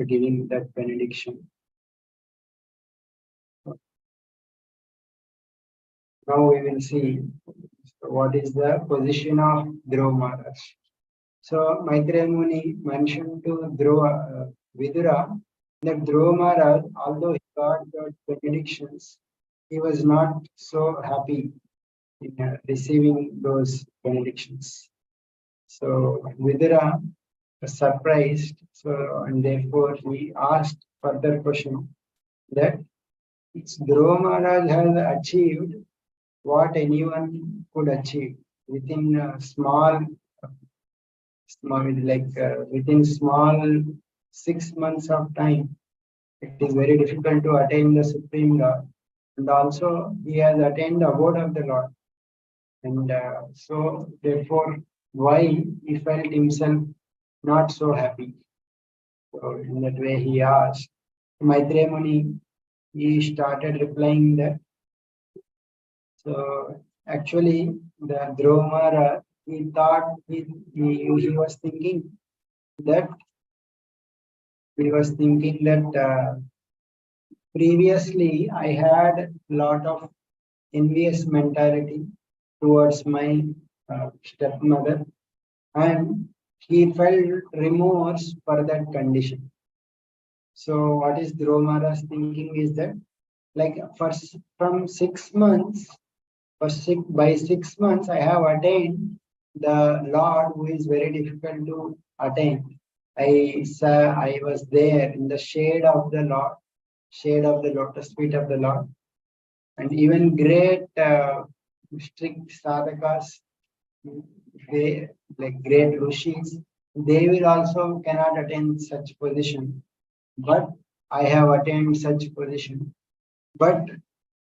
after giving that benediction. Now we will see what is the position of Dhruva Maharaj. So Maitreya Muni mentioned to Vidura that Dhruva Maharaj, although he got the benedictions, he was not so happy in receiving those benedictions. So Vidura was surprised, and therefore he asked further question that Dhruva Maharaj has achieved what anyone could achieve within within small 6 months of time. It is very difficult to attain the Supreme Lord, and also he has attained the abode of the Lord, and so therefore why he felt himself not so happy. So in that way he asked Maitreya Muni. He started replying that. So actually, the Dhruva Maharaj, he thought he was thinking that previously I had a lot of envious mentality towards my stepmother, and he felt remorse for that condition. So what is Dhruva Maharaj thinking is that, like from 6 months, by 6 months I have attained the Lord who is very difficult to attain. I was there in the shade of the Lord, shade of the lotus feet of the Lord, and even great strict sadhakas, they like great rishis, they will also cannot attain such position. But I have attained such position. But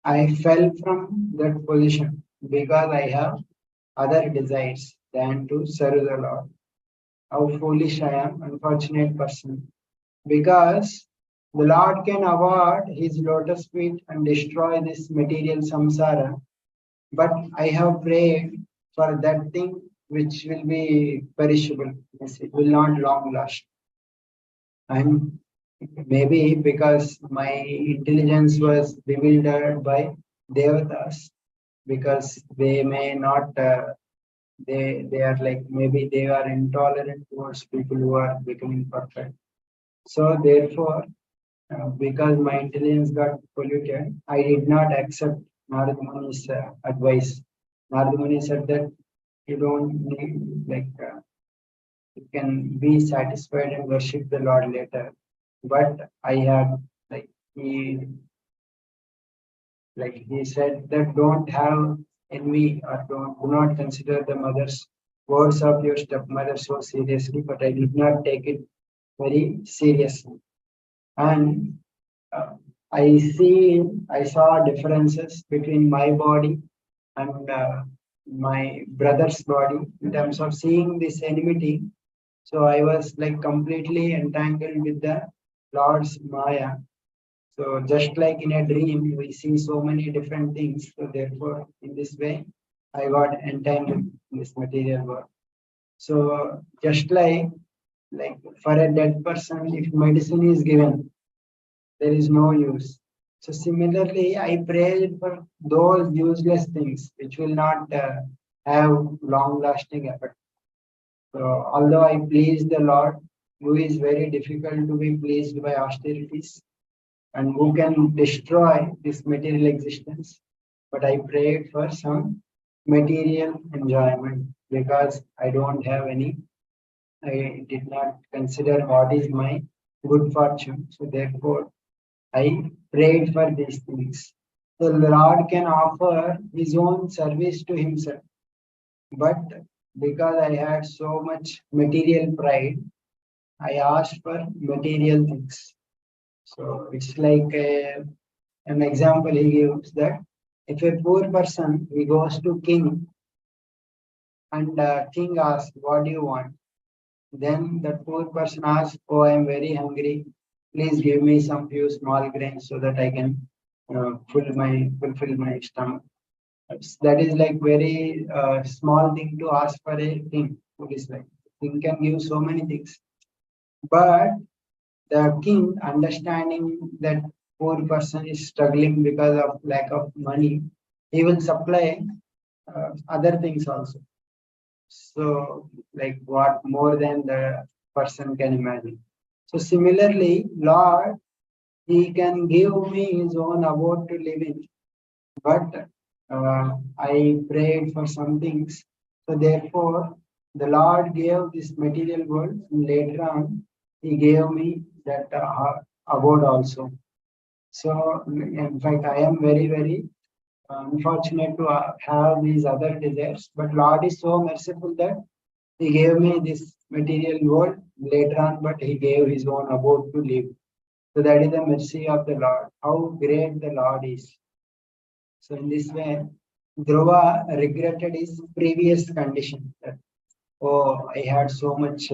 I fell from that position because I have other desires than to serve the Lord. How foolish I am, unfortunate person. Because the Lord can award his lotus feet and destroy this material samsara, but I have prayed for that thing which will be perishable. It will not long last. And maybe because my intelligence was bewildered by devatas, because they may not, they are like, maybe they are intolerant towards people who are becoming perfect. So therefore, because my intelligence got polluted, I did not accept Narada Muni's advice. Narada Muni said that you don't need, you can be satisfied and worship the Lord later. But I have, he said that don't have envy, or do not consider the mother's words of your stepmother so seriously, but I did not take it very seriously. And I saw differences between my body and my brother's body in terms of seeing this enmity. So I was like completely entangled with the Lord's Maya. So just like in a dream, we see so many different things. So therefore, in this way, I got entangled in this material world. So just like for a dead person, if medicine is given, there is no use. So similarly, I prayed for those useless things which will not have long-lasting effect. So although I pleased the Lord, who is very difficult to be pleased by austerities, and who can destroy this material existence, but I prayed for some material enjoyment because I don't have any. I did not consider what is my good fortune. So therefore, I prayed for these things. The Lord can offer his own service to himself. But because I had so much material pride, I asked for material things. So it's like an example he gives that if a poor person, he goes to king and king asks, what do you want? Then that poor person asks, oh, I am very hungry. Please give me some few small grains so that I can fulfill my stomach. That is like very small thing to ask for a king. It is like king can give so many things. But The king, understanding that poor person is struggling because of lack of money, he will supply other things also. So, like what more than the person can imagine. So, similarly, Lord, He can give me His own abode to live in, but I prayed for some things. So, therefore, the Lord gave this material world, and later on, He gave me that abode also. So, in fact, I am very, very unfortunate to have these other desires, but Lord is so merciful that He gave me this material world later on, but He gave His own abode to live. So that is the mercy of the Lord. How great the Lord is. So in this way, Dhruva regretted his previous condition. That, oh, I had so much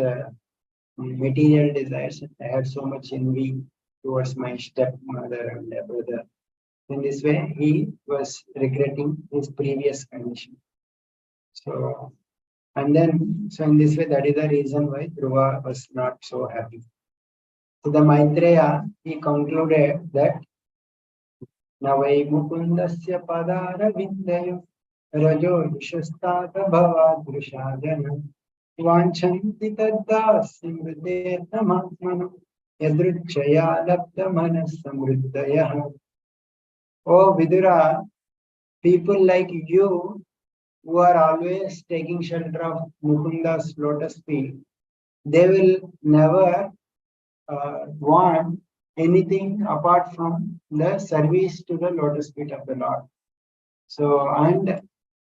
material desires. I had so much envy towards my stepmother and brother. In this way, he was regretting his previous condition. So, and then, so in this way, that is the reason why Dhruva was not so happy. So the Maitreya, he concluded that Navai Mukundasya Padara Vindayo Rajo Yushastat Bhavadrushadana Vanchanti Tadda Simrite Tamatmana Yadruchaya Labda Manas Samriddaya. Oh Vidura, people like you who are always taking shelter of Mukunda's lotus feet, they will never want anything apart from the service to the lotus feet of the Lord. So,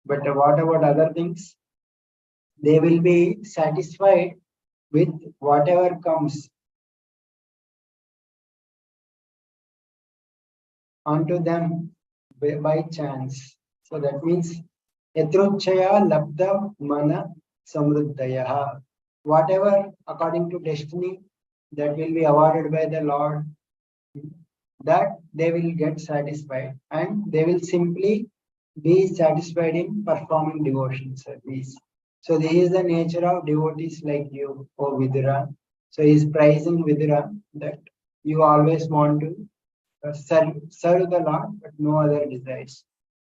but what about other things? They will be satisfied with whatever comes onto them by chance. So that means Yatruchaya Labda Mana Samruddhaya. Whatever according to destiny that will be awarded by the Lord, that they will get satisfied and they will simply be satisfied in performing devotion service. So this is the nature of devotees like you, O Vidura. So he is praising Vidura that you always want to serve the Lord, but no other desires.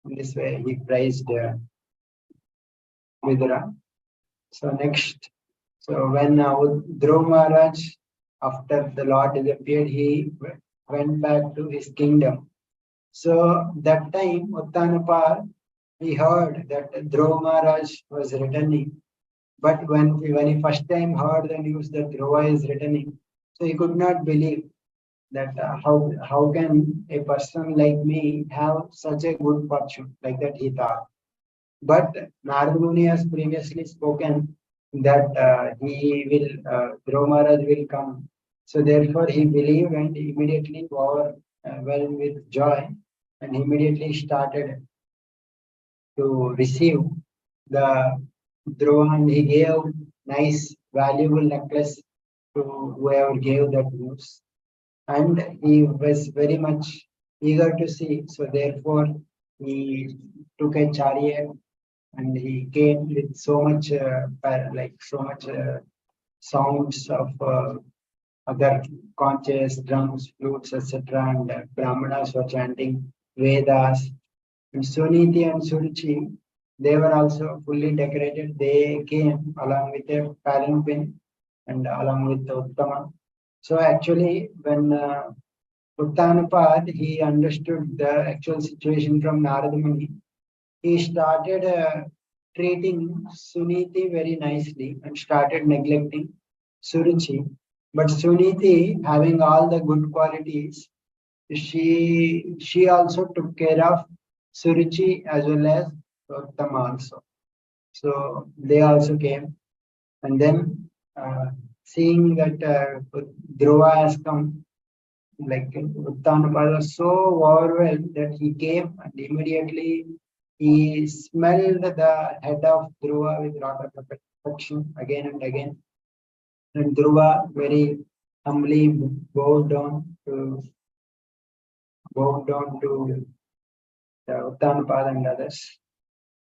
In this way, he praised Vidura. So next, so when Dhruva Maharaj, after the Lord disappeared, he went back to his kingdom. So that time, Uttanapar, he heard that Dhruva Maharaj was returning. But when he first time heard the news that Dhruva is returning, so he could not believe that how can a person like me have such a good fortune, like that he thought. But Narada Muni has previously spoken that he will Dhruva Maharaj will come. So therefore he believed and immediately overwhelmed with joy and immediately started to receive the Dhruva, and he gave nice valuable necklace to whoever gave that news. And he was very much eager to see. So therefore he took a chariot and he came with so much sounds of other conches, drums, flutes, etc. And Brahmanas were chanting Vedas. And Suniti and Suruchi, they were also fully decorated. They came along with a palanquin and along with Uttama. So actually, when Uttanapad, he understood the actual situation from Narada Muni, he started treating Suniti very nicely and started neglecting Suruchi. But Suniti, having all the good qualities, she also took care of Suruchi as well as Uttama also. So they also came, and then seeing that Dhruva has come, like Uttanapada was so overwhelmed that he came and immediately he smelled the head of Dhruva with lot of affection again and again. And Dhruva very humbly bowed down to Uttanapada and others.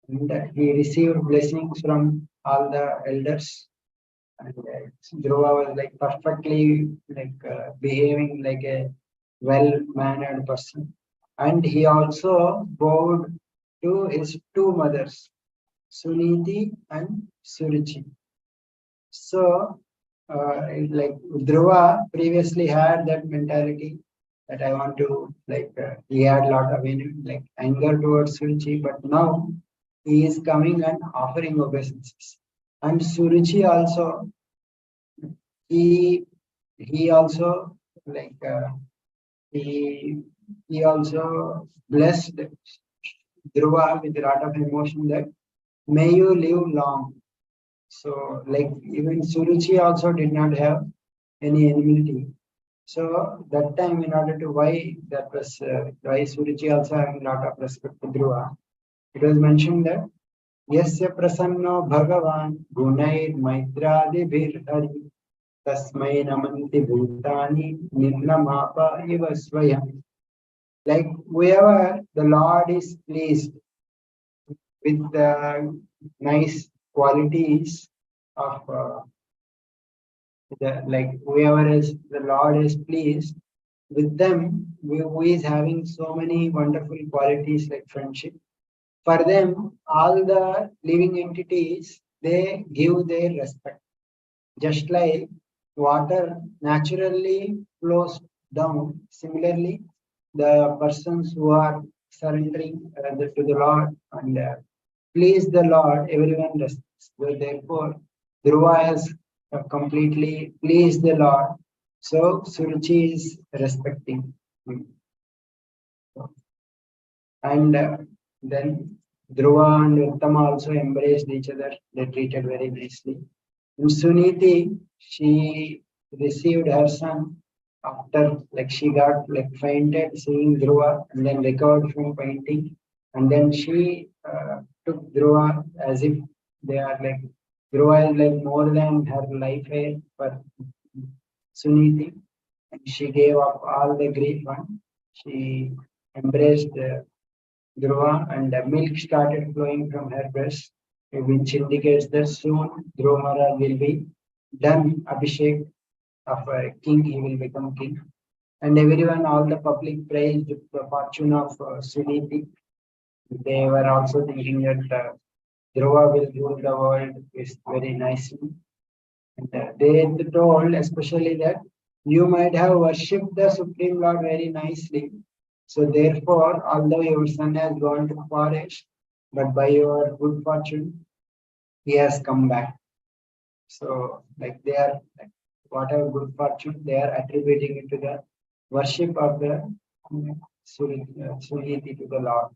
And he received blessings from all the elders. And Dhruva was like perfectly behaving like a well-mannered person. And he also bowed to his two mothers, Suniti and Suruchi. So, like Dhruva previously had that mentality that I want to he had a lot of anger towards Suruchi, but now he is coming and offering obeisances. And Suruchi also, he he also like he he also blessed Dhruva with a lot of emotion that may you live long. So, like even Suruchi also did not have any enmity. So that time, in order to why Suruchi also having a lot of respect to Dhruva, it was mentioned that Yasya prasanno Bhagavan gunair maitradi hari tasmai namanti bhutani nirnamapa iva swayam. Like whoever the Lord is pleased with the nice qualities of whoever is the Lord is pleased with them, who is having so many wonderful qualities like friendship. For them, all the living entities they give their respect. Just like water naturally flows down, similarly, the persons who are surrendering to the Lord and please the Lord, everyone respects. So therefore, Dhruva has completely pleased the Lord. So Suruchi is respecting him. And then Dhruva and Uttama also embraced each other. They treated very nicely. And Suniti, she received her son after she got fainted seeing Dhruva and then recovered from fainting. And then she took Dhruva as if they are Dhruva is more than her life for Suniti. And she gave up all the grief and she embraced Dhruva and milk started flowing from her breast, which indicates that soon Dhruva Maharaj will be done Abhishek of a king, he will become king. And everyone, all the public praised the fortune of Suniti. They were also thinking that Dhruva will rule the world is very nicely. And they told especially that you might have worshipped the Supreme Lord very nicely. So therefore, although your son has gone to forest, but by your good fortune, he has come back. So they are whatever good fortune they are attributing it to the worship of the Suniti to the Lord.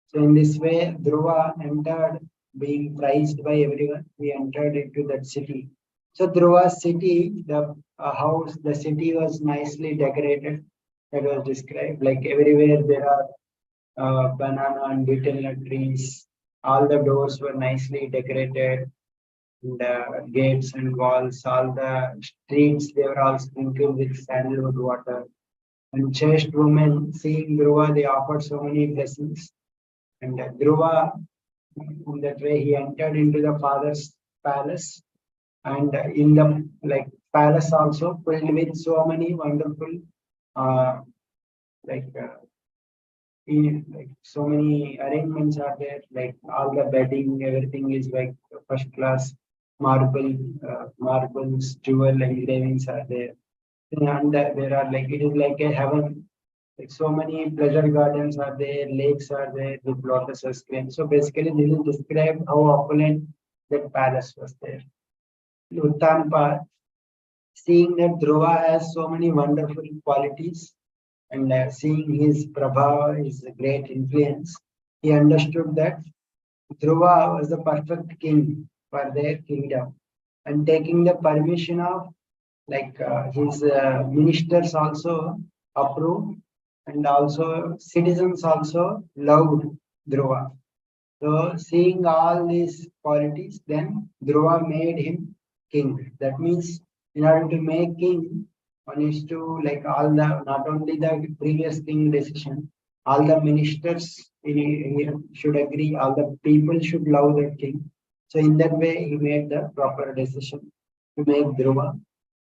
So in this way, Dhruva entered, being prized by everyone. He entered into that city. So Dhruva's city, the house, the city was nicely decorated. That was described. Like everywhere there are banana and betel nut trees. All the doors were nicely decorated. And gates and walls, all the streets, they were all sprinkled with sandalwood water. And chaste women, seeing Dhruva, they offered so many blessings. And Dhruva, in that way, he entered into the father's palace, and in the palace also filled with so many wonderful, uh, like uh, so many arrangements are there. Like all the bedding, everything is first class marbles, jewel engravings are there, and there are it is like a heaven. Like so many pleasure gardens are there, lakes are there with lotuses green. So basically, this is described how opulent that palace was there. Uttanpa, seeing that Dhruva has so many wonderful qualities and seeing his prabhava, his great influence, he understood that Dhruva was the perfect king for their kingdom. And taking the permission of his ministers also approved, and also citizens also loved Dhruva. So seeing all these qualities, then Dhruva made him king. That means in order to make king, one is to all the not only the previous king decision, all the ministers he should agree, all the people should love that king. So in that way he made the proper decision. to make Dhruva.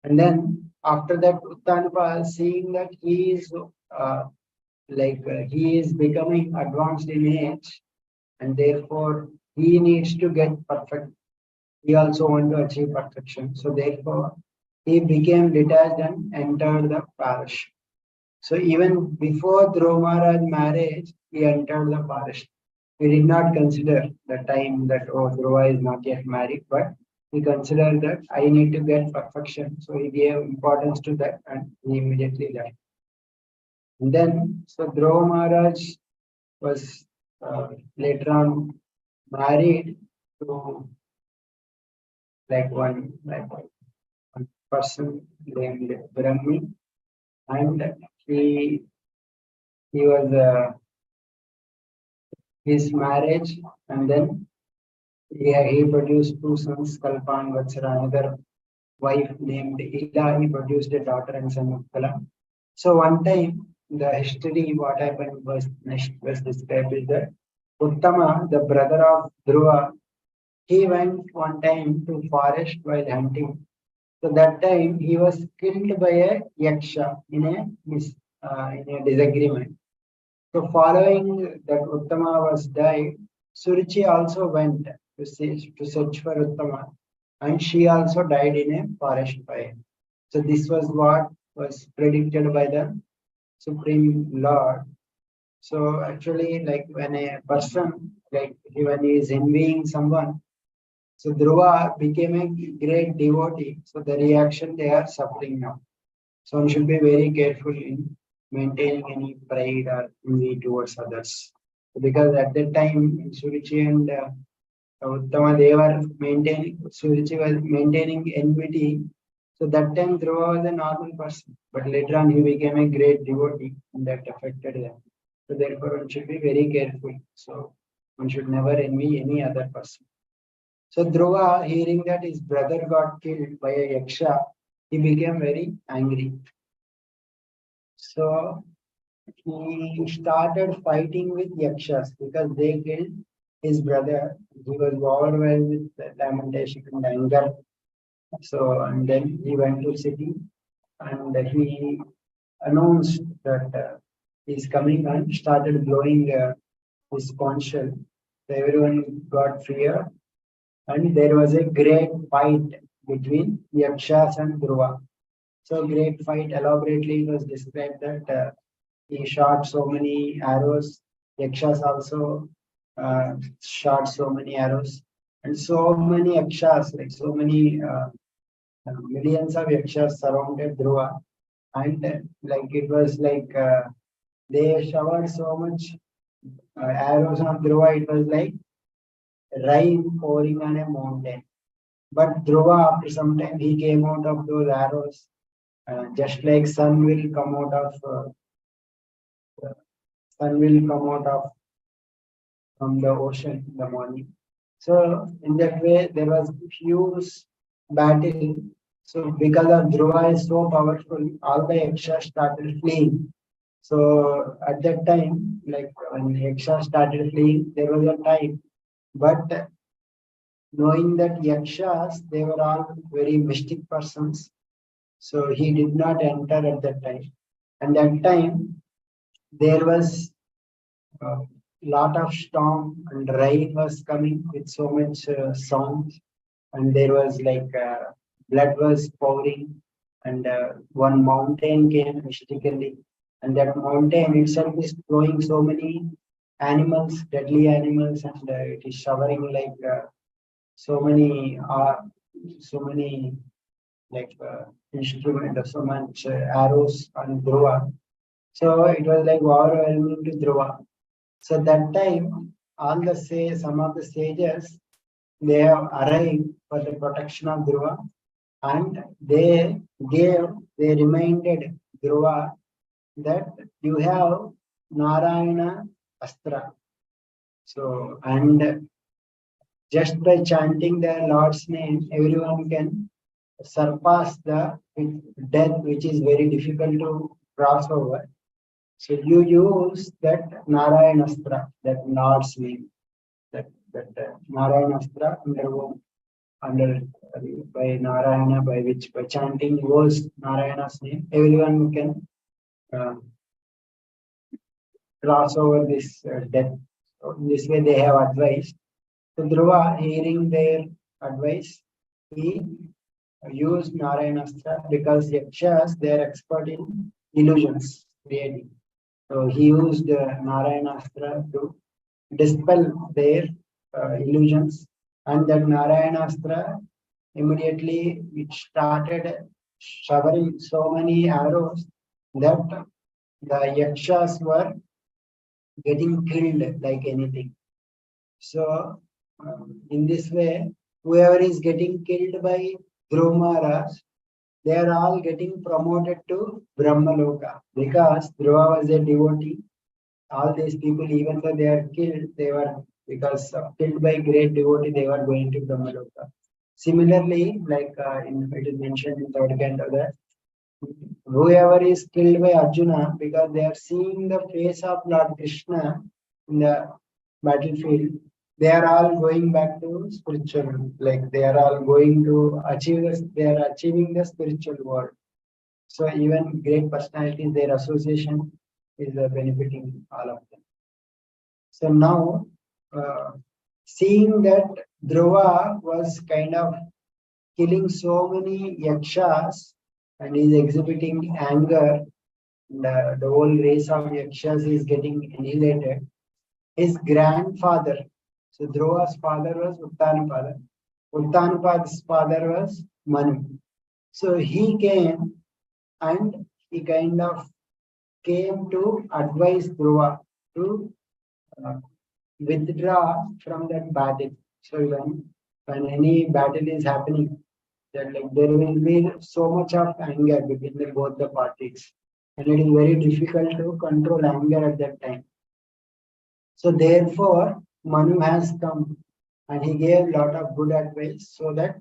And then after that, Uttanapa, seeing that he is he is becoming advanced in age, and therefore he needs to get perfect. He also want to achieve perfection. So therefore, he became detached and entered the parish. So even before Dhruva Maharaj marriage, he entered the parish. He did not consider the time that Dhruva is not yet married, but he considered that I need to get perfection. So he gave importance to that and he immediately left. And then, so Dhruva Maharaj was later on married to one person named Brahmi, and he was his marriage, and then he produced two sons, Kalpa and Vatsara, another wife named Ila. He produced a daughter and son of Kala. So one time, the history, what happened was next was described is that Uttama, the brother of Dhruva, he went one time to forest while hunting. So that time he was killed by a yaksha in a disagreement. So following that Uttama was died, Suruchi also went to search for Uttama, and she also died in a forest fire. So this was what was predicted by the Supreme Lord. So actually, like when a person, when he is envying someone, so Dhruva became a great devotee. So the reaction they are suffering now. So one should be very careful in maintaining any pride or envy towards others. Because at that time, Suruchi and Uttama, they were Suruchi was maintaining enmity. So that time Dhruva was a normal person. But later on, he became a great devotee and that affected them. So therefore, one should be very careful. So one should never envy any other person. So Dhruva, hearing that his brother got killed by a yaksha, he became very angry. So he started fighting with yakshas because they killed his brother. He was overwhelmed with lamentation and anger. So and then he went to city and he announced that he's coming and started blowing his conch shell. So everyone got fear and there was a great fight between Yakshas and Dhruva. So great fight, elaborately it was described that he shot so many arrows. Yakshas also shot so many arrows. And so many Yakshas, like so many millions of Yakshas surrounded Dhruva. And it was they showered so much arrows on Dhruva, it was like rain pouring on a mountain. But Dhruva, after some time, he came out of those arrows, just like sun will come out of from the ocean in the morning. So in that way, there was huge battle. So because of Dhruva is so powerful, all the Yakshas started fleeing. So at that time, like when Yakshas started fleeing, there was a time. But knowing that Yakshas, they were all very mystic persons. So he did not enter at that time. And that time, there was a lot of storm and rain was coming with so much sound. And there was blood was pouring. And one mountain came mystically. And that mountain itself is flowing so many animals, deadly animals, and it is showering so many instrument, so much arrows on Dhruva. So it was like overwhelming to Dhruva. So that time, some of the sages, they have arrived for the protection of Dhruva, and they reminded Dhruva that you have Narayana Astra. So, and just by chanting the Lord's name, everyone can surpass the death, which is very difficult to cross over. So you use that Narayanastra, that Lord's name, that Narayanastra under under by Narayana, by which by chanting words Narayana's name, everyone can cross over this death. So in this way, they have advised. So Dhruva, hearing their advice, he used Narayanastra because Yakshas, they are expert in illusions creating. So he used Narayanastra to dispel their illusions, and that Narayanastra immediately it started showering so many arrows that the Yakshas were getting killed like anything. So, in this way, whoever is getting killed by Dhruva Maharaj, they are all getting promoted to Brahmaloka because Dhruva was a devotee. All these people, even though they are killed, they were because killed by great devotee, they were going to Brahmaloka. Similarly, like it is mentioned in third canto that whoever is killed by Arjuna because they are seeing the face of Lord Krishna in the battlefield, they are all going back to spiritual, like they are all going to achieve this, they are achieving the spiritual world. So even great personalities, their association is benefiting all of them. So now, seeing that Dhruva was kind of killing so many yakshas and is exhibiting anger, and the whole race of yakshas is getting annihilated. His grandfather, so Dhruva's father was Uttanapada. Uttanapada's father was Manu. So he came and he kind of came to advise Dhruva to withdraw from that battle. So when any battle is happening, that like there will be so much of anger between both the parties, and it is very difficult to control anger at that time. So therefore, Manu has come and he gave a lot of good advice so that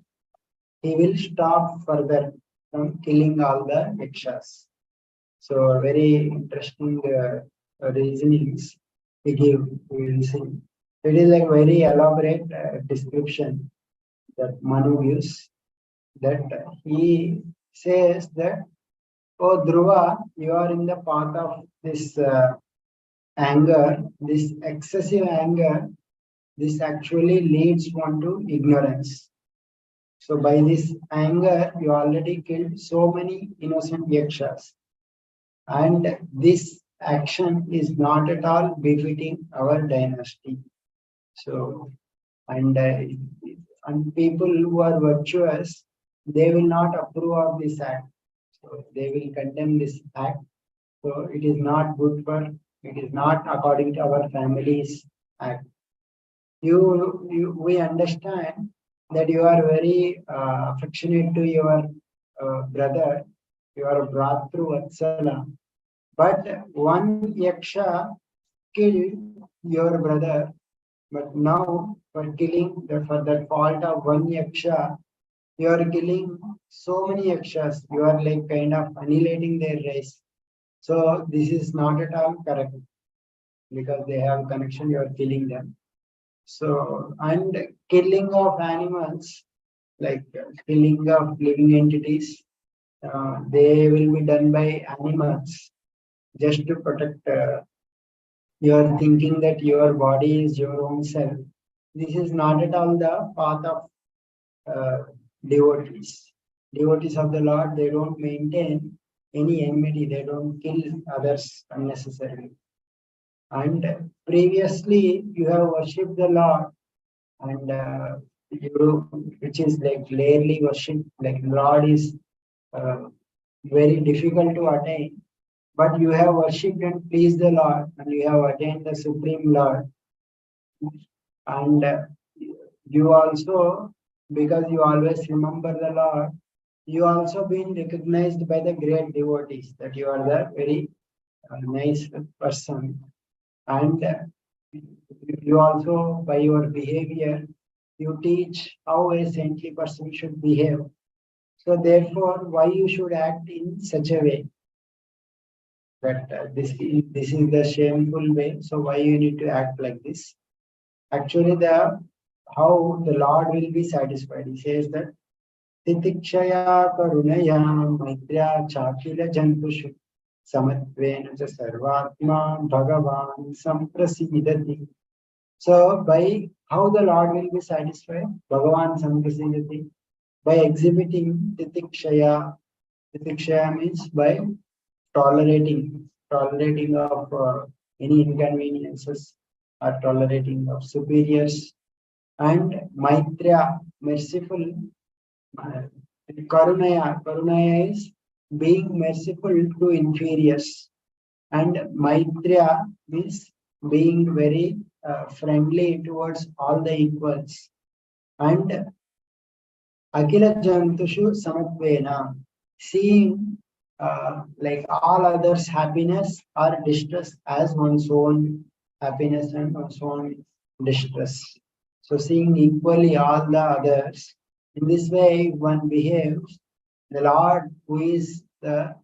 he will stop further from killing all the yakshas. So very interesting reasonings he gave. We will see. It is like very elaborate description that Manu gives. That he says that, oh Dhruva, you are in the path of this anger, this excessive anger. This actually leads one to ignorance. So by this anger, you already killed so many innocent yakshas. And this action is not at all befitting our dynasty. So, and people who are virtuous, they will not approve of this act. So they will condemn this act. So it is not good for, it is not according to our family's act. We understand that you are very affectionate to your brother, your Bhratru Vatsala, but one yaksha killed your brother, but now for killing, for the fault of one yaksha, you are killing so many yakshas. You are like kind of annihilating their race. So this is not at all correct because they have connection. You are killing them. So and killing of animals, like killing of living entities, they will be done by animals just to protect. You are thinking that your body is your own self. This is not at all the path of devotees. Devotees of the Lord, they don't maintain any enmity. They don't kill others unnecessarily. And previously, you have worshipped the Lord, and which is like rarely worship. Like Lord is very difficult to attain. But you have worshipped and pleased the Lord, and you have attained the Supreme Lord. And you also, because you always remember the Lord, you also been recognized by the great devotees that you are the very nice person. And you also, by your behavior, you teach how a saintly person should behave. So therefore, why you should act in such a way? That this is the shameful way. So why you need to act like this? Actually, the how the Lord will be satisfied. He says that Titikshaya karunaya maitya chakila jantushu samatvena cha sarvatma bhagavan samprasidati. So by how the Lord will be satisfied? Bhagavan samprasidati. By exhibiting titikshaya. Titikshaya means by tolerating of any inconveniences or tolerating of superiors, and maitreya, merciful. Karunaya is being merciful to inferiors, and maitreya means being very friendly towards all the equals, and akila jantushu samatvena, seeing like all others' happiness or distress as one's own happiness and one's own distress. So seeing equally all the others. In this way, one behaves, the Lord, who is the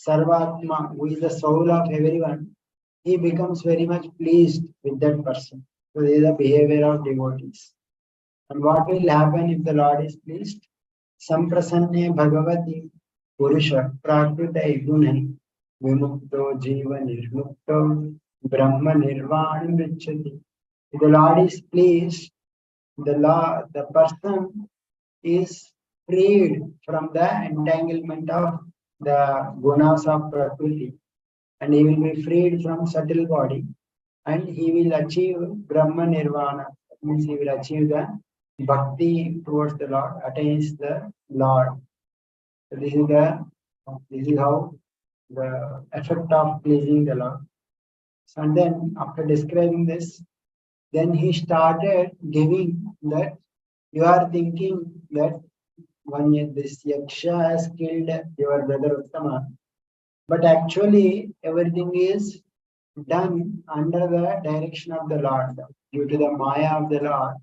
Sarvatma, who is the soul of everyone, he becomes very much pleased with that person. So this is the behavior of devotees. And what will happen if the Lord is pleased? Samprasanne Bhagavati Purusha Prakritai Gunai Vimukto Jiva Nirmukto Brahma Nirvana Vichati. If the Lord is pleased, the person is freed from the entanglement of the gunas of Prakriti, and he will be freed from subtle body, and he will achieve Brahma Nirvana. That means he will achieve the bhakti towards the Lord, attains the Lord. So this is how the effect of pleasing the Lord. So, and then after describing this, then he started giving that you are thinking that this Yaksha has killed your brother Uttama, but actually everything is done under the direction of the Lord, due to the Maya of the Lord,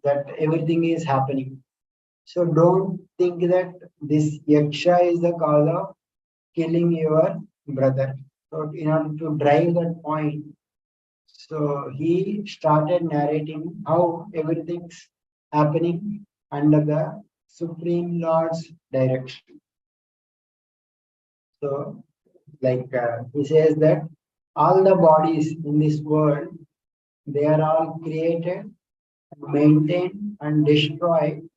that everything is happening. So don't think that this Yaksha is the cause of killing your brother. So in order to drive that point, so he started narrating how everything's happening under the Supreme Lord's direction. So, like he says that all the bodies in this world, they are all created, maintained, and destroyed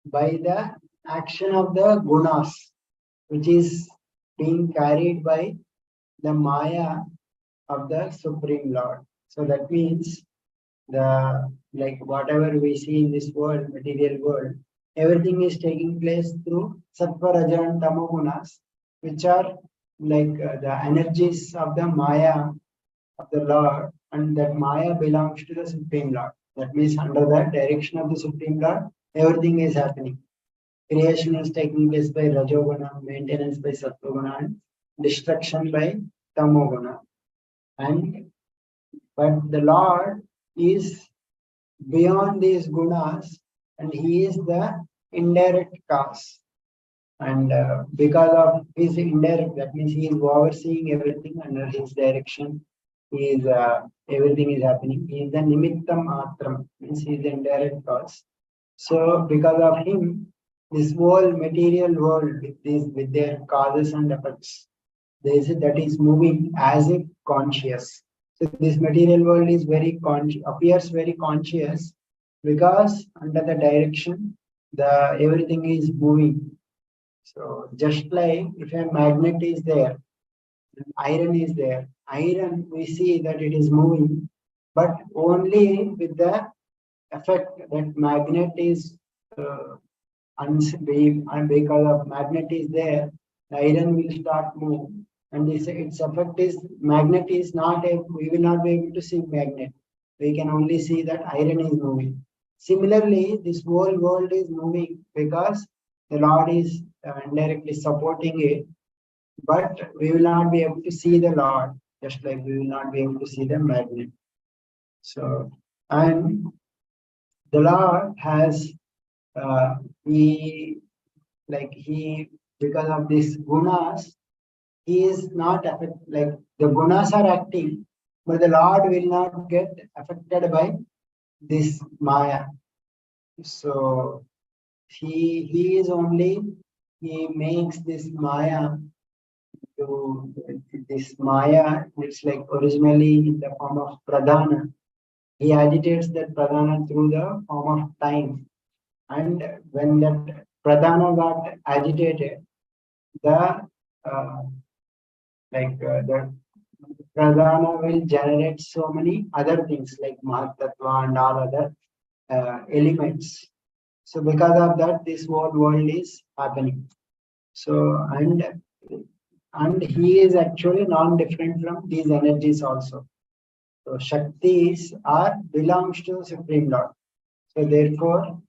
by the action of the gunas, which is being carried by the Maya of the Supreme Lord. So that means like whatever we see in this world, material world, everything is taking place through Sattva, Raja, and Tamo gunas, which are like the energies of the Maya of the Lord, and that Maya belongs to the Supreme Lord. That means under the direction of the Supreme Lord, everything is happening. Creation is taking place by Rajoguna, maintenance by Sattvaguna, and destruction by Tamoguna. But the Lord is beyond these gunas, and he is the indirect cause. And because of his indirect, that means he is overseeing everything under his direction. He is everything is happening. He is the nimittam atram, means he is the indirect cause. So because of him, this whole material world with their causes and effects, that is moving as if conscious. So this material world is appears very conscious because under the direction everything is moving. So just like if a magnet is there, iron is there. Iron, we see that it is moving, but only with the effect that magnet is and because of magnet is there, the iron will start move. And its effect is magnet is not we will not be able to see magnet. We can only see that iron is moving. Similarly, this whole world is moving because the Lord is indirectly supporting it, but we will not be able to see the Lord, just like we will not be able to see the magnet. So, and the Lord has because of these gunas, he is not affected. Like the gunas are acting, but the Lord will not get affected by this Maya. So he is only, he makes this Maya to this Maya, it's like originally in the form of Pradhana. He agitates that Pradhana through the form of time. And when that Pradhana got agitated, the uh, the Pradhana will generate so many other things like Mahatattva and all other elements. So because of that, this whole world is happening. So and he is actually non-different from these energies also. So Shaktis are belongs to the Supreme Lord. So therefore,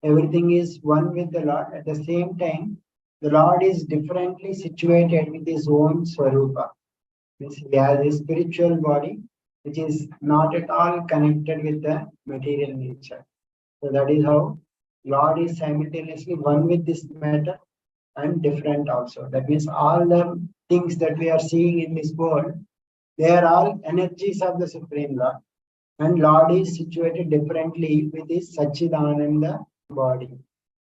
everything is one with the Lord. At the same time, the Lord is differently situated with his own Swarupa. He has a spiritual body which is not at all connected with the material nature. So that is how Lord is simultaneously one with this matter and different also. That means all the things that we are seeing in this world, they are all energies of the Supreme Lord. And Lord is situated differently with his Sachidananda body.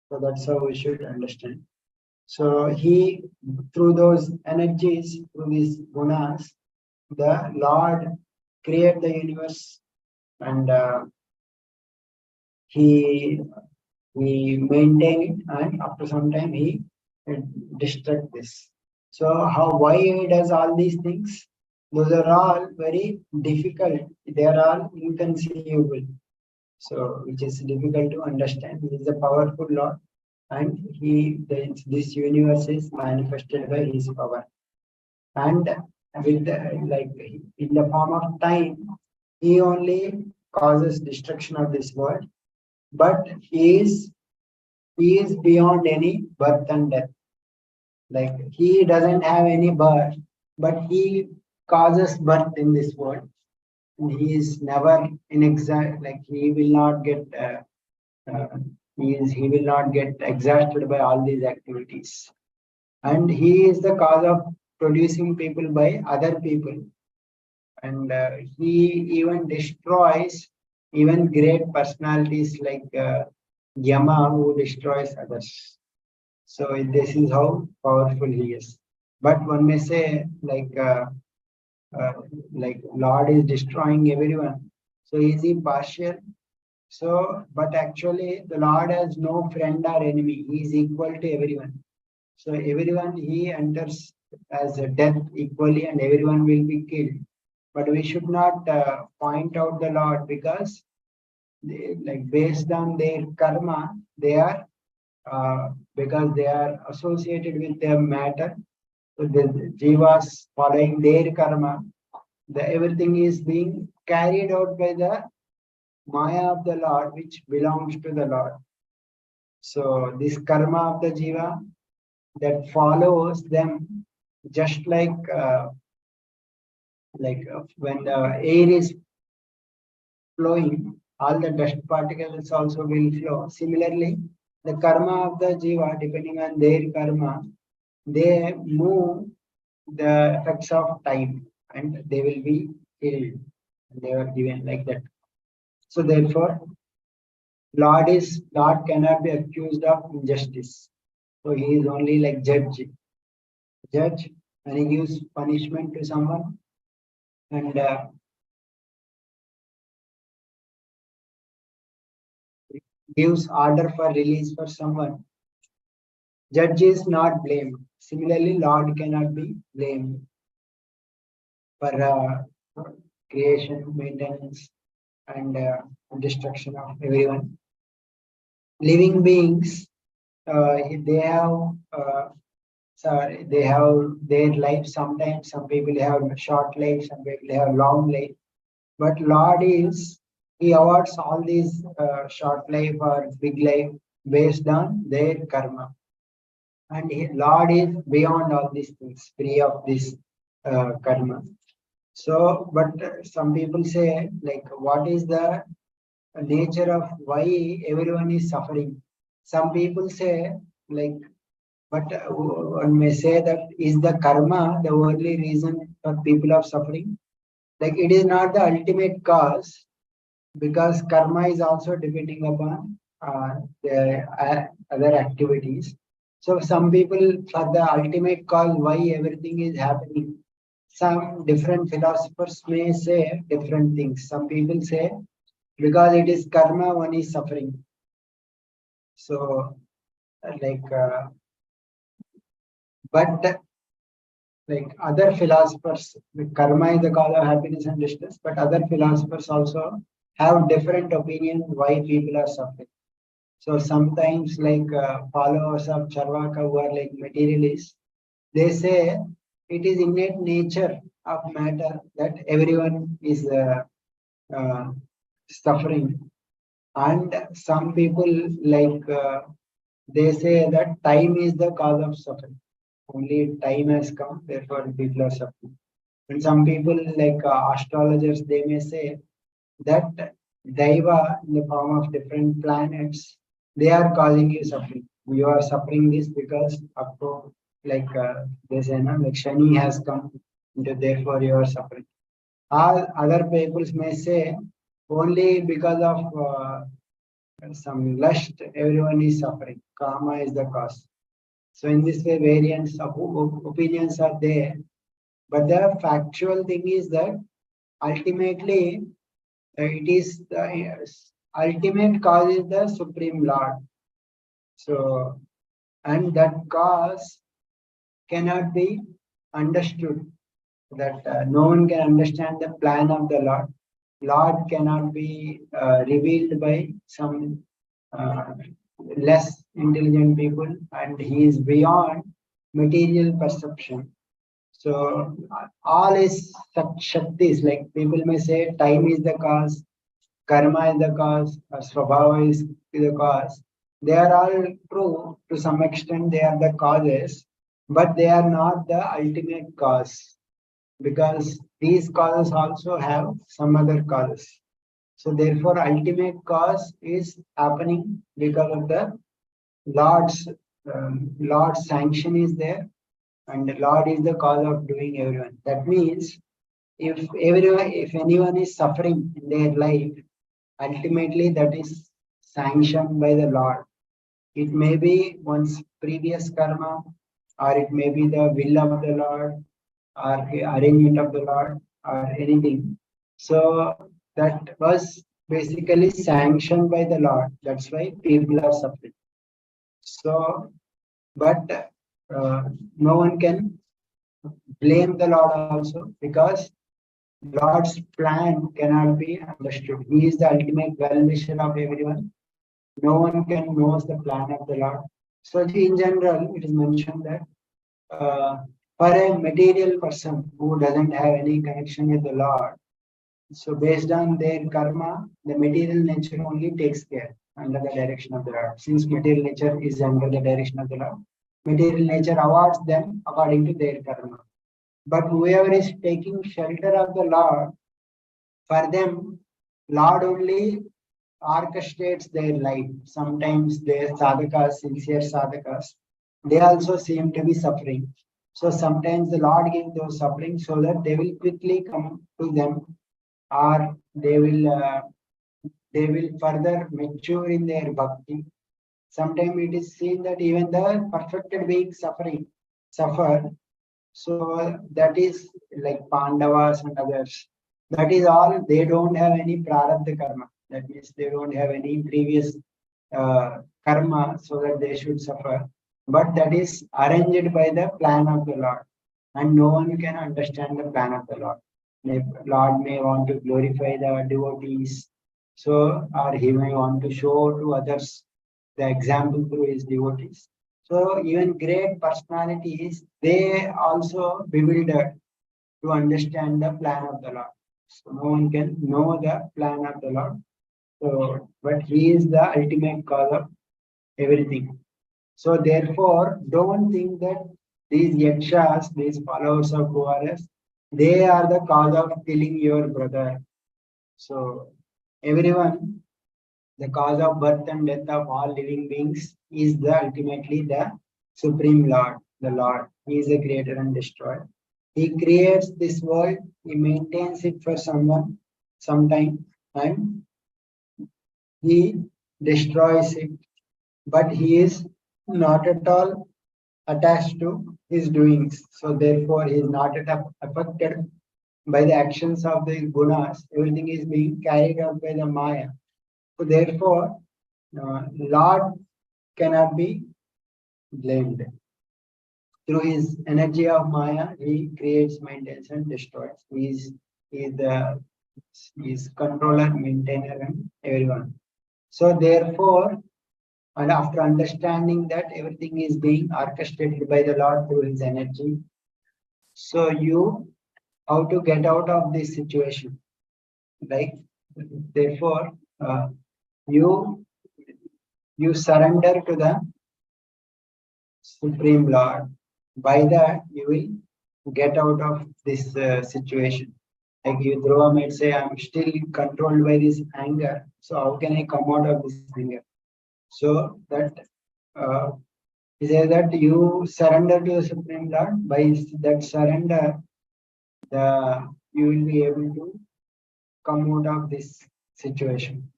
So that's how we should understand. So he, through those energies, through these gunas, the Lord created the universe, and he he maintain it, and after some time he destruct this. So how, why he does all these things? Those are all very difficult. They are all inconceivable. So which is difficult to understand. He is a powerful Lord, and this universe is manifested by his power. And with like in the form of time, he only causes destruction of this world, but he is beyond any birth and death. Like he doesn't have any birth, but he causes birth in this world. And he is never in exact, like he will not get uh, he will not get exhausted by all these activities. And he is the cause of producing people by other people. And he even destroys even great personalities like Yama, who destroys others. So this is how powerful he is. But one may say uh, like Lord is destroying everyone. So is he partial? So, but actually the Lord has no friend or enemy. He is equal to everyone. So everyone he enters as a death equally, and everyone will be killed. But we should not point out the Lord, because they, like based on their karma, they are because they are associated with their matter. So the jivas following their karma, everything is being carried out by the Maya of the Lord, which belongs to the Lord. So this karma of the jiva that follows them, just when the air is flowing, all the dust particles also will flow. Similarly, the karma of the jiva, depending on their karma, they move the effects of time, and they will be killed. They are given like that. So therefore, Lord cannot be accused of injustice. So he is only like judge, and he gives punishment to someone, and gives order for release for someone. Judge is not blamed. Similarly, Lord cannot be blamed for creation, maintenance, and destruction of everyone. Living beings, they have they have their life. Sometimes some people have short life, some people have long life. But Lord is, he awards all these short life or big life based on their karma. And Lord is beyond all these things, free of this karma. So, but some people say, like, what is the nature of why everyone is suffering? Some people say, like, but one may say that is the karma the only reason for people are suffering? Like, it is not the ultimate cause. because karma is also depending upon the other activities. So some people, for the ultimate cause, why everything is happening, some different philosophers may say different things. Some people say because it is karma, one is suffering. So, like, but like other philosophers, the karma is the cause of happiness and distress, but other philosophers also have different opinion why people are suffering. So sometimes, like followers of Charvaka who are like materialists, they say it is innate nature of matter that everyone is uh, suffering. And some people like they say that time is the cause of suffering. Only time has come, therefore people are suffering. And some people like astrologers, they may say that Daiva in the form of different planets, they are causing you suffering. You are suffering this because up to like they say, no, like Shani has come, therefore you are suffering. All other peoples may say only because of some lust, everyone is suffering. Karma is the cause. So in this way, variants of opinions are there. But the factual thing is that ultimately it is the ultimate cause is the Supreme Lord. So, and that cause cannot be understood. That no one can understand the plan of the Lord. Lord cannot be revealed by some less intelligent people, and he is beyond material perception. So all is shaktis, like people may say time is the cause, karma is the cause, or swabhava is the cause. They are all true to some extent, they are the causes, but they are not the ultimate cause, because these causes also have some other causes. So therefore, ultimate cause is happening because of the Lord's Lord's sanction is there, and the Lord is the cause of doing everyone. That means if anyone is suffering in their life, ultimately that is sanctioned by the Lord. It may be one's previous karma, or it may be the will of the Lord, or the arrangement of the Lord, or anything. So that was basically sanctioned by the Lord. That's why people are suffering. So, but no one can blame the Lord also, because Lord's plan cannot be understood. He is the ultimate well-wisher of everyone. No one can know the plan of the Lord. So in general, it is mentioned that for a material person who doesn't have any connection with the Lord, so based on their karma, the material nature only takes care under the direction of the Lord. Since material nature is under the direction of the Lord, material nature awards them according to their karma. But whoever is taking shelter of the Lord, for them, Lord only orchestrates their life. Sometimes their sadhakas, sincere sadhakas, they also seem to be suffering. So sometimes the Lord gives those suffering so that they will quickly come to them, or they will further mature in their bhakti. Sometimes it is seen that even the perfected beings suffer. So that is like Pandavas and others. That is all. They don't have any prarabdha karma. That means they don't have any previous karma, so that they should suffer. But that is arranged by the plan of the Lord, and no one can understand the plan of the Lord. The Lord may want to glorify the devotees, so or he may want to show to others the example through his devotees. So even great personalities, they also bewildered to understand the plan of the Lord. So no one can know the plan of the Lord. So, but he is the ultimate cause of everything. So therefore, don't think that these yakshas, these followers of Kuvaras, they are the cause of killing your brother. So everyone, the cause of birth and death of all living beings is the ultimately the Supreme Lord, the Lord. He is the creator and destroyer. He creates this world, he maintains it for someone, sometime, and he destroys it, but he is not at all attached to his doings. So therefore, he is not at all affected by the actions of the gunas. Everything is being carried out by the Maya. So therefore, Lord cannot be blamed. Through his energy of Maya, he creates, maintains, and destroys. He is controller, maintainer, and everyone. So therefore, and after understanding that everything is being orchestrated by the Lord through his energy, so you how to get out of this situation? Like therefore, you you surrender to the Supreme Lord. By that, you will get out of this situation. Like you, Dhruva might say, I'm still controlled by this anger. So how can I come out of this anger? So that uh, he says that you surrender to the Supreme Lord. By that surrender, you will be able to come out of this situation.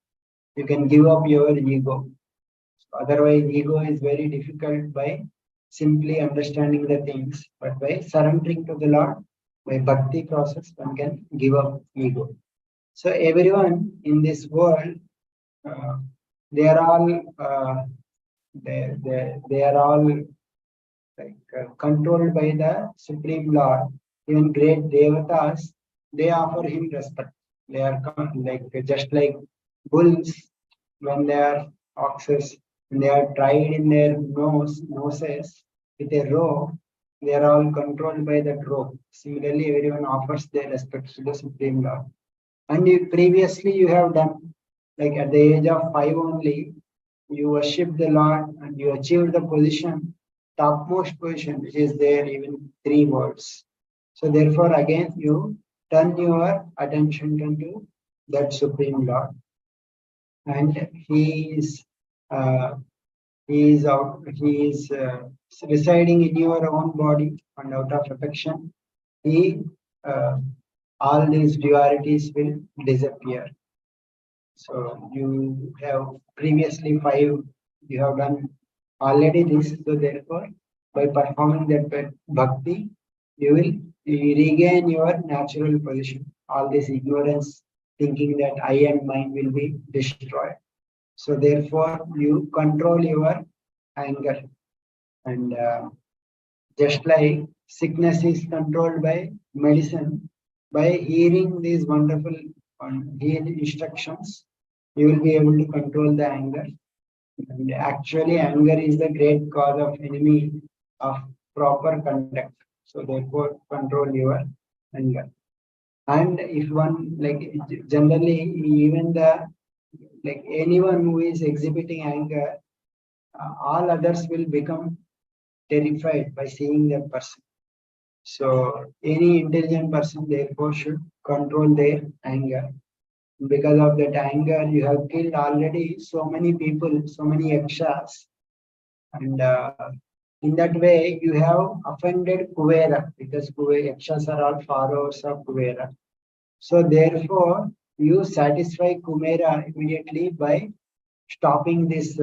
You can give up your ego. Otherwise, ego is very difficult by simply understanding the things, but by surrendering to the Lord, by bhakti process, one can give up ego. So everyone in this world, uh, they are all they are all like controlled by the Supreme Lord. Even great devatas, they offer him respect. They are like just like bulls when they are oxes, when they are tied in their noses with a rope, they are all controlled by that rope. Similarly, everyone offers their respect to the Supreme Lord. And previously you have done, like at the age of 5 only, you worship the Lord and you achieve the position, topmost position, which is there even 3 words. So therefore, again, you turn your attention to that Supreme Lord, and uh, he is residing in your own body, and out of affection, he uh, all these dualities will disappear. So you have previously 5, you have done already this. So therefore, by performing that bhakti, you will regain your natural position. All this ignorance, thinking that I and mine will be destroyed. So therefore, you control your anger, and just like sickness is controlled by medicine, by hearing these wonderful instructions, you will be able to control the anger. And actually, anger is the great cause of enemy of proper conduct. So therefore, control your anger. And if one like generally, even the like anyone who is exhibiting anger, all others will become terrified by seeing that person. So any intelligent person therefore should control their anger. Because of that anger, you have killed already so many people, so many yakshas, and in that way you have offended Kuvera, because yakshas are all followers of Kuvera. So therefore, you satisfy Kumera immediately by stopping this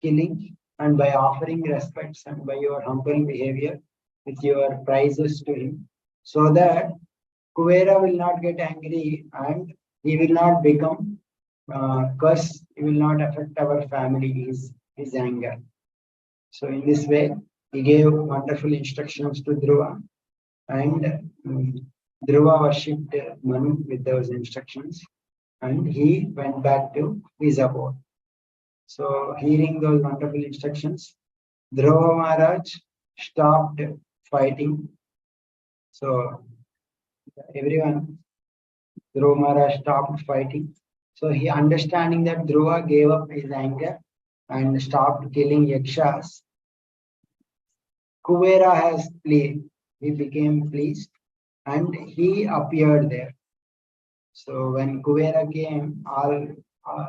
killing, and by offering respects and by your humble behavior with your praises to him, so that Kuvera will not get angry and he will not become curse, he will not affect our family, his anger. So in this way, he gave wonderful instructions to Dhruva, and Dhruva worshipped Manu with those instructions, and he went back to his abode. So hearing those wonderful instructions, Dhruva Maharaj stopped fighting. So everyone, Dhruva Maharaj stopped fighting. So he understanding that Dhruva gave up his anger and stopped killing yakshas. Kuvera has pleased. He became pleased and he appeared there. So when Kuvera came, all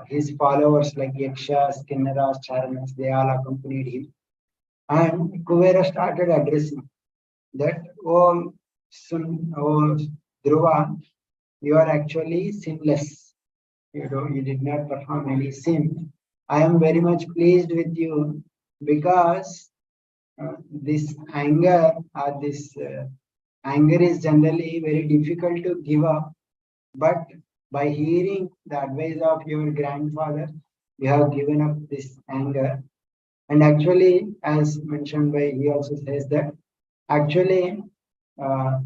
his followers like yakshas, kinnaras, charanas, they all accompanied him. And Kuvera started addressing that, oh Dhruva, you are actually sinless. you did not perform any sin. I am very much pleased with you because this anger or this anger is generally very difficult to give up. But by hearing the advice of your grandfather, you have given up this anger. And actually, as mentioned by, he also says that actually, uh,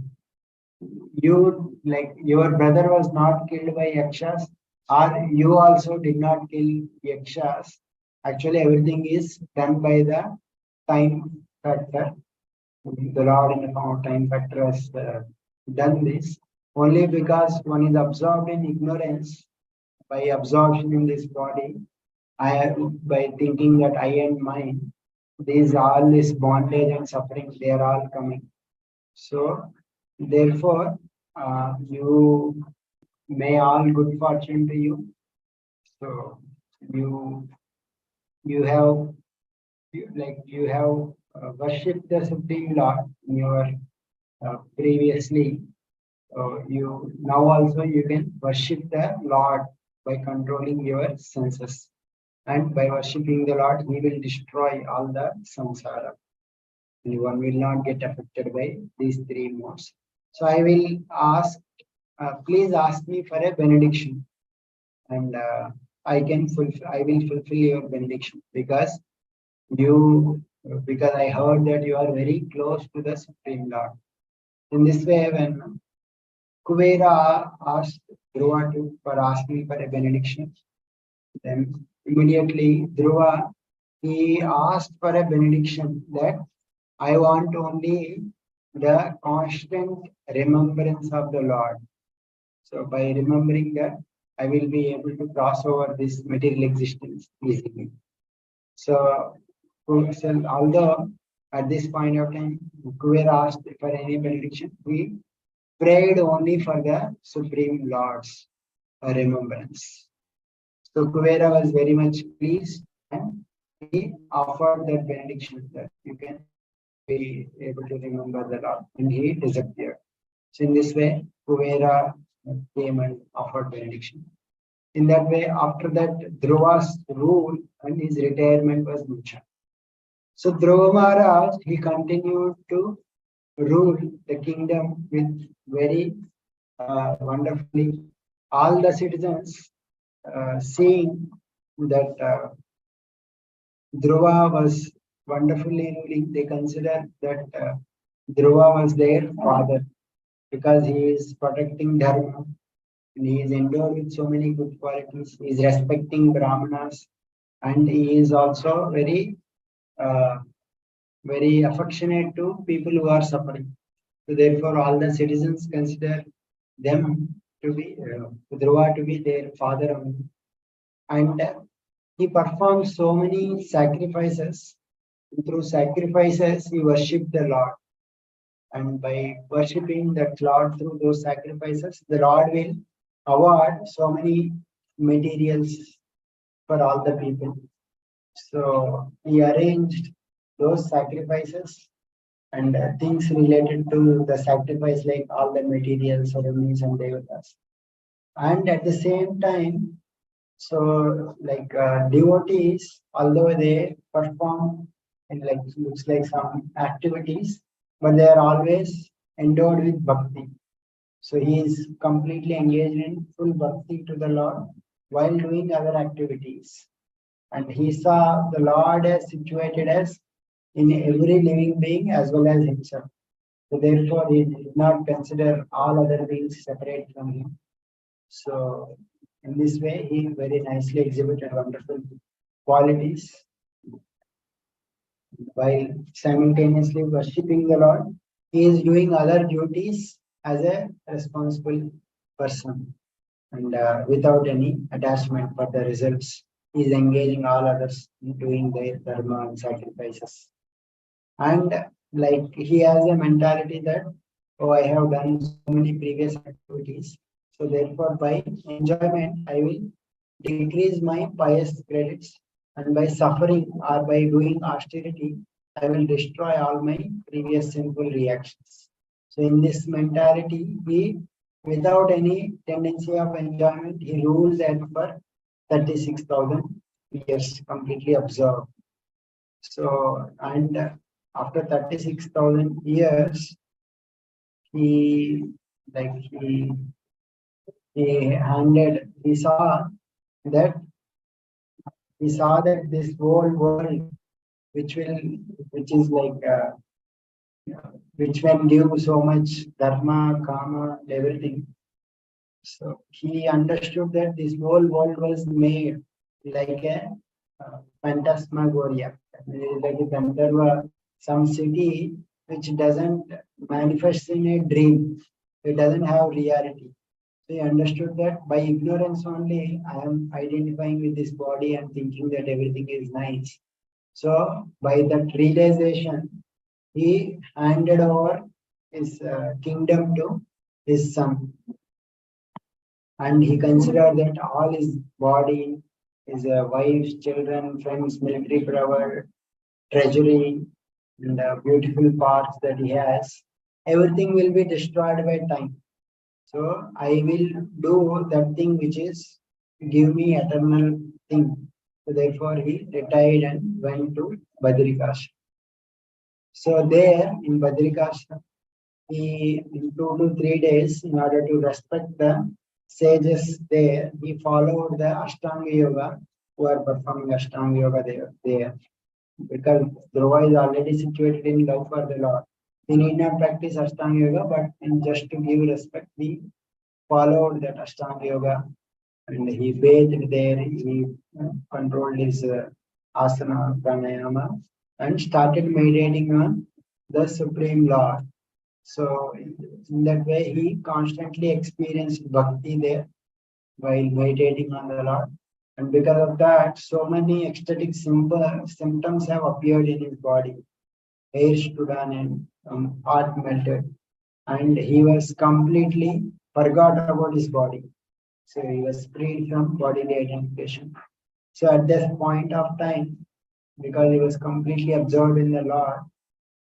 you like your brother was not killed by yakshas, or you also did not kill yakshas. Actually, everything is done by the time factor. The Lord in the form of time factor has done this only because one is absorbed in ignorance by absorption in this body. By thinking that I and mine, these all this bondage and suffering, they are all coming. So therefore, you may all good fortune to you. So you you have you have worshipped the Supreme Lord in your previously. You now also you can worship the Lord by controlling your senses, and by worshipping the Lord, He will destroy all the samsara. And one will not get affected by these three modes. So I will ask, please ask me for a benediction, and I will fulfill your benediction because I heard that you are very close to the Supreme Lord. In this way, when Kuvera asked Dhruva for asking for a benediction, then immediately Dhruva, he asked for a benediction that I want only the constant remembrance of the Lord. So by remembering that, I will be able to cross over this material existence easily. So although at this point of time, Kuvera asked for any benediction, we prayed only for the Supreme Lord's remembrance. So Kuvera was very much pleased and he offered that benediction that you can be able to remember the Lord, and he disappeared. So in this way, Kuvera came and offered benediction. In that way, after that, Dhruva's rule and his retirement was mentioned. So Dhruva Maharaj, he continued to rule the kingdom with very wonderfully. All the citizens seeing that Dhruva was wonderfully ruling, they consider that Dhruva was their father because he is protecting Dharma and he is endowed with so many good qualities. He is respecting Brahmanas and he is also uh, very affectionate to people who are suffering. So therefore, all the citizens consider them to be Dhruva to be their father only. And he performed so many sacrifices. Through sacrifices, he worshipped the Lord. And by worshipping that Lord through those sacrifices, the Lord will award so many materials for all the people. So he arranged those sacrifices and things related to the sacrifice, like all the materials, ceremonies, and devatas. And at the same time, so like devotees, although they perform in like looks like some activities, but they are always endowed with bhakti. So he is completely engaged in full bhakti to the Lord while doing other activities. And he saw the Lord as situated as in every living being as well as himself. So therefore, he did not consider all other beings separate from him. So in this way, he very nicely exhibited wonderful qualities while simultaneously worshipping the Lord. He is doing other duties as a responsible person and without any attachment for the results. He is engaging all others in doing their dharma and sacrifices. And like he has a mentality that, oh, I have done so many previous activities. So therefore, by enjoyment, I will decrease my pious credits, and by suffering or by doing austerity, I will destroy all my previous sinful reactions. So in this mentality, he without any tendency of enjoyment, he rules that for 36,000 years, completely absorbed. So, and after 36,000 years, he like he that saw that this whole world, which will, which is like, which will give so much dharma, karma, everything. So he understood that this whole world was made like a phantasmagoria, like a Gandharva, some city which doesn't manifest in a dream. It doesn't have reality. So he understood that by ignorance only, I am identifying with this body and thinking that everything is nice. So by that realization, he handed over his kingdom to his son, and he considered that all his body, his wife, children, friends, military power, treasury, and beautiful parks that he has, everything will be destroyed by time. So I will do that thing which is give me eternal thing. So therefore he retired and went to Badrikash. So there in Badrikash, he in 2 to 3 days, in order to respect the sages there, he followed the Ashtanga Yoga, who are performing Ashtanga Yoga there. Because Dhruva is already situated in love for the Lord. He need not practice Ashtanga Yoga, but in just to give respect, he followed that Ashtanga Yoga and he bathed there, he controlled his asana, pranayama, and started meditating on the Supreme Lord. So in that way, he constantly experienced bhakti there while meditating on the Lord. And because of that, so many ecstatic symptoms have appeared in his body. Hair stood on and heart melted. And he was completely forgot about his body. So he was freed from bodily identification. So at this point of time, because he was completely absorbed in the Lord,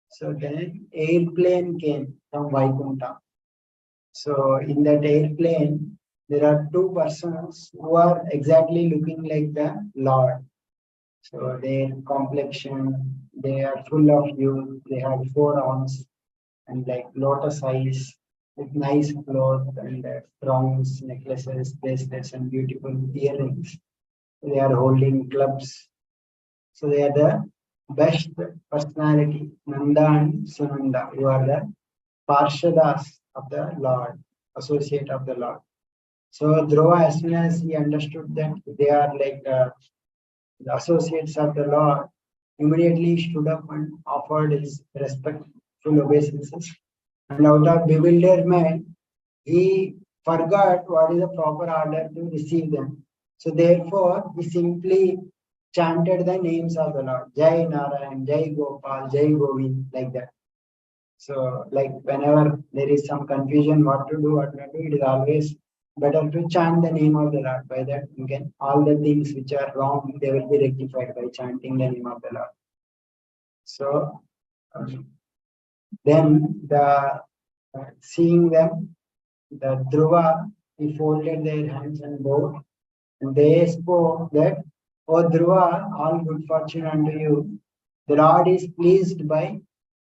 so then airplane came from Vaikunta. So in that airplane, there are two persons who are exactly looking like the Lord. So their complexion, they are full of youth, they have 4 arms and like lotus eyes with nice clothes and crowns, necklaces, bracelets, and beautiful earrings. They are holding clubs. So they are the best personality, Nanda and Sunanda, who are the Parshadas of the Lord, associate of the Lord. So Dhruva, as soon as he understood that they are like the associates of the Lord, immediately stood up and offered his respectful obeisances. And out of bewilderment, he forgot what is the proper order to receive them. So therefore, he simply chanted the names of the Lord. Jai Narayan, Jai Gopal, Jai Govind, like that. So like whenever there is some confusion what to do, what not to do, it is always better to chant the name of the Lord. By that, you can all the things which are wrong, they will be rectified by chanting the name of the Lord. So then seeing them, the Dhruva, he folded their hands and bowed, and they spoke that, O Dhruva, all good fortune unto you. The Lord is pleased by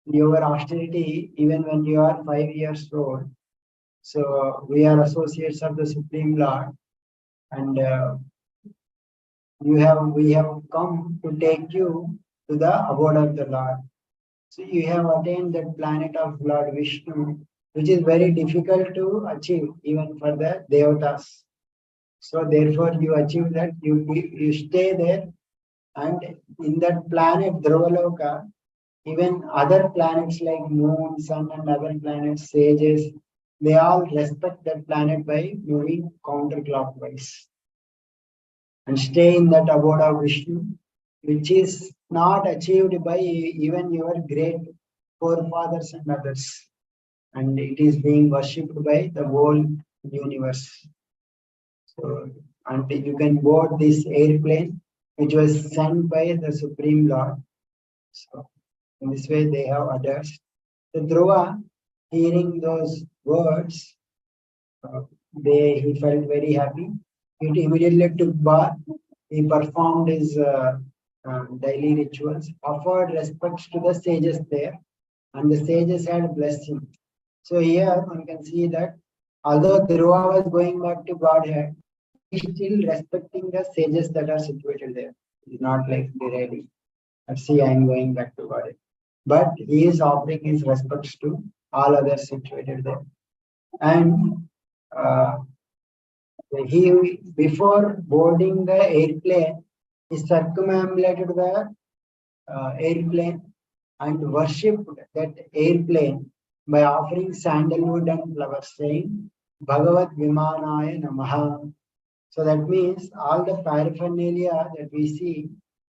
your austerity even when you are 5 years old. So we are associates of the Supreme Lord, and we have come to take you to the abode of the Lord. So you have attained that planet of Lord Vishnu, which is very difficult to achieve even for the Devatas. So therefore you achieve that, you stay there, and in that planet Dhruvaloka, even other planets like Moon, Sun, and other planets, sages, they all respect that planet by moving counterclockwise and stay in that abode of Vishnu, which is not achieved by even your great forefathers and others. And it is being worshipped by the whole universe. So, and you can board this airplane, which was sent by the Supreme Lord. So, in this way, they have others. The Dhruva, hearing those words, he felt very happy. He immediately took bath. He performed his daily rituals, offered respects to the sages there, and the sages had blessed him. So here one can see that although Dhruva was going back to Godhead, he is still respecting the sages that are situated there. He's not like derailing. See, I am going back to Godhead. But he is offering his respects to all others situated there. And uh, he, before boarding the airplane, he circumambulated the airplane and worshipped that airplane by offering sandalwood and flowers, saying, Bhagavat Vimanaya Namaha. So that means all the paraphernalia that we see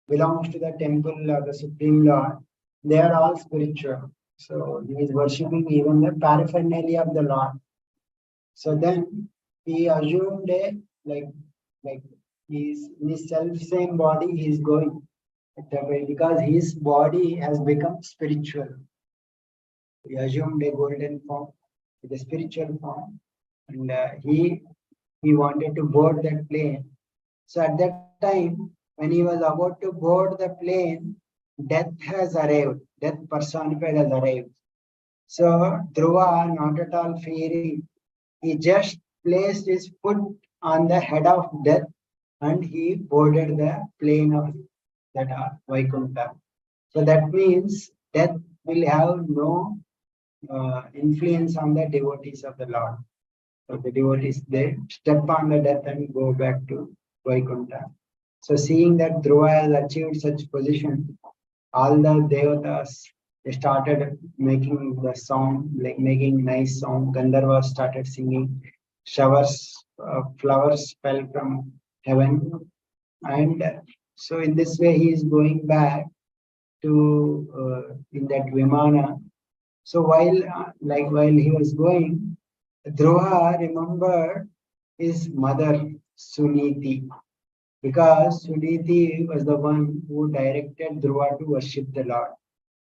belongs to the temple of the Supreme Lord. They are all spiritual. So he is worshipping even the paraphernalia of the Lord. So then he assumed a like he's in his self same body he is going that way because his body has become spiritual. He assumed a golden form, the spiritual form, and he wanted to board that plane. So at that time, when he was about to board the plane, death has arrived. Death personified has arrived. So Dhruva, not at all fearing, he just placed his foot on the head of death and he boarded the plane of that Vaikuntha. So that means death will have no influence on the devotees of the Lord. So the devotees, they step on the death and go back to Vaikuntha. So seeing that Dhruva has achieved such position, all the devatas they started making the sound, like making nice sound. Gandharvas started singing. Showers, flowers fell from heaven, and so in this way he is going back to in that Vimana. So while he was going, Dhruva remembered his mother Suniti because Suniti was the one who directed Dhruva to worship the Lord.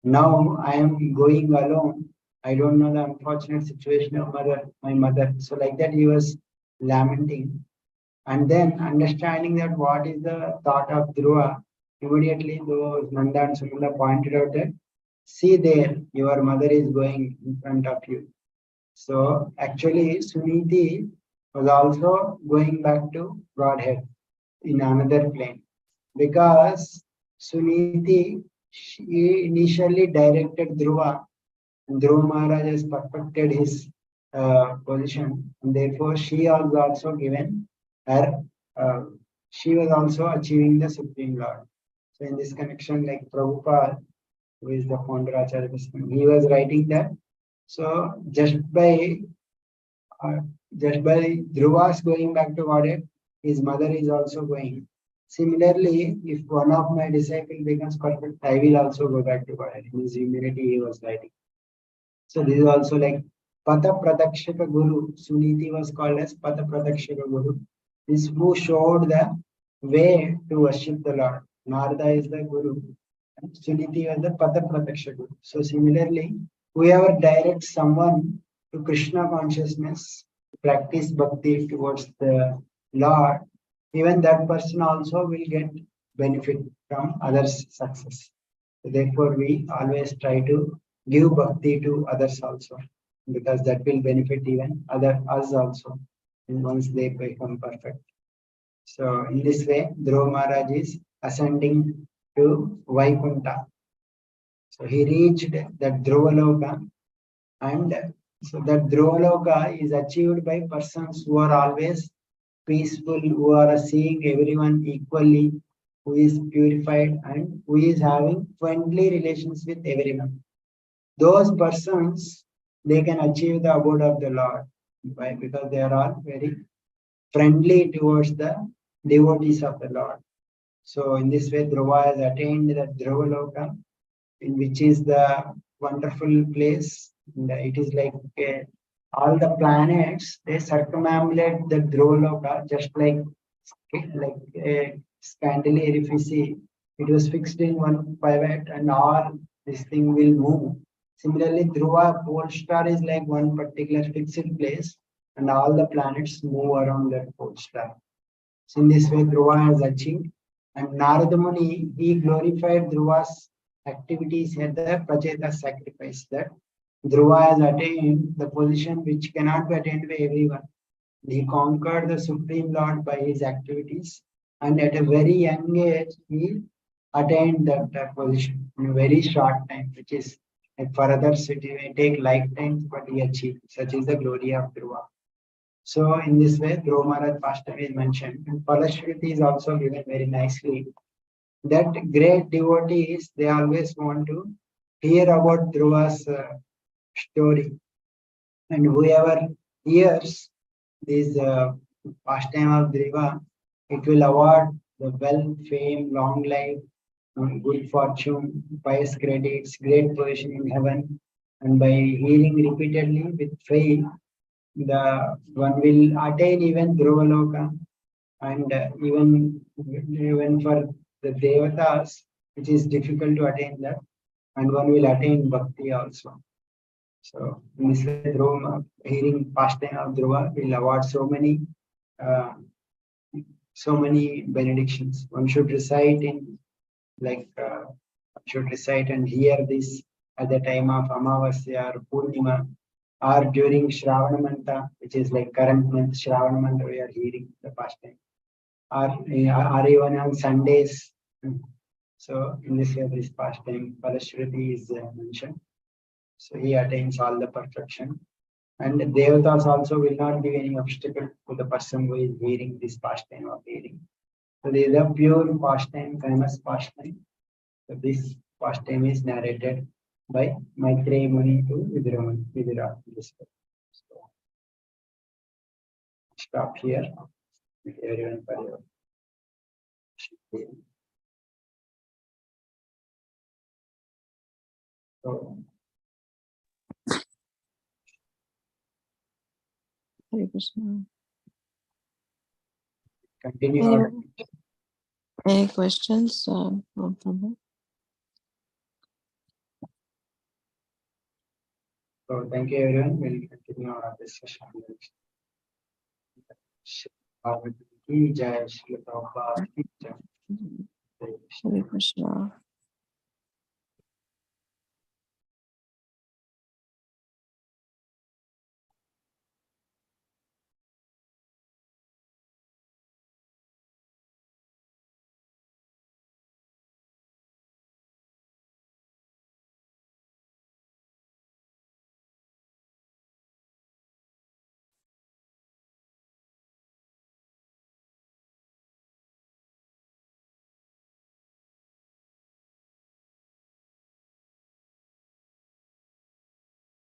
Now I am going alone. I don't know the unfortunate situation of my mother. So like that he was lamenting. And then understanding that what is the thought of Dhruva, immediately those Nanda and Sumanda pointed out that, see there, your mother is going in front of you. So actually Suniti was also going back to Godhead in another plane because Suniti, she initially directed Dhruva, and Dhruva Maharaj has perfected his position, and therefore she was also given her, uh, she was also achieving the Supreme Lord. So in this connection, like Prabhupada, who is the founder Acharya Krishna, he was writing that. So just by Dhruva's going back to Godhead, his mother is also going. Similarly, if one of my disciples becomes perfect, I will also go back to Godhead. In his humility, he was writing. So this is also like Pata Pradakshaka Guru. Suniti was called as Pata Pradakshaka Guru. This who showed the way to worship the Lord. Narada is the Guru. And Suniti was the Pata Pradakshaka Guru. So similarly, whoever directs someone to Krishna consciousness, practice bhakti towards the Lord, even that person also will get benefit from others' success. So therefore, we always try to give bhakti to others also, because that will benefit even us also, and once they become perfect. So in this way, Dhruva Maharaj is ascending to Vaikuntha. So he reached that Dhruvaloka, and so that Dhruvaloka is achieved by persons who are always peaceful, who are seeing everyone equally, who is purified, and who is having friendly relations with everyone. Those persons, they can achieve the abode of the Lord. Why? Because they are all very friendly towards the devotees of the Lord. So in this way, Dhruva has attained the Dhruvaloka, in which is the wonderful place. And it is like all the planets, they circumambulate the Dhruvaloka, just like a chandelier. If you see, it was fixed in one pivot, and all this thing will move. Similarly, Dhruva pole star is like one particular fixed place, and all the planets move around that pole star. So in this way, Dhruva has achieved, and Narada Muni, he glorified Dhruva's activities at the Prajeta sacrifice, that Dhruva has attained the position which cannot be attained by everyone. He conquered the Supreme Lord by his activities, and at a very young age, he attained that position in a very short time, which is like for others, it may take lifetimes, but he achieved. Such is the glory of Dhruva. So in this way, Dhruva Maharaj Pastime is mentioned, and Palashruti is also given very nicely. That great devotees, they always want to hear about Dhruva's story, and whoever hears this pastime of Dhruva, it will award the wealth, fame, long life, good fortune, pious credits, great position in heaven, and by hearing repeatedly with faith, the one will attain even Dhruvaloka, and even for the devatas, it is difficult to attain that, and one will attain bhakti also. So in this way, Dhruva, hearing pastime of Dhruva will award uh, so many benedictions. One should recite in like should recite and hear this at the time of Amavasya or Purnima, or during Shravana Manta, which is like current month Shravana Manta, we are hearing the pastime, or even on Sundays. So in this way, this pastime, Palashruti is mentioned. So he attains all the perfection. And the Devatas also will not give any obstacle to the person who is hearing this pastime of hearing. So this is a pure pastime, famous pastime. So this pastime is narrated by Maitreya Muni to Vidura. So stop here. Thank you everyone for your so Hare Krishna. continue. Any questions from Prabhu? So thank you everyone. We'll continue our discussion. Jai Shri Prabhupada. Hare Krishna.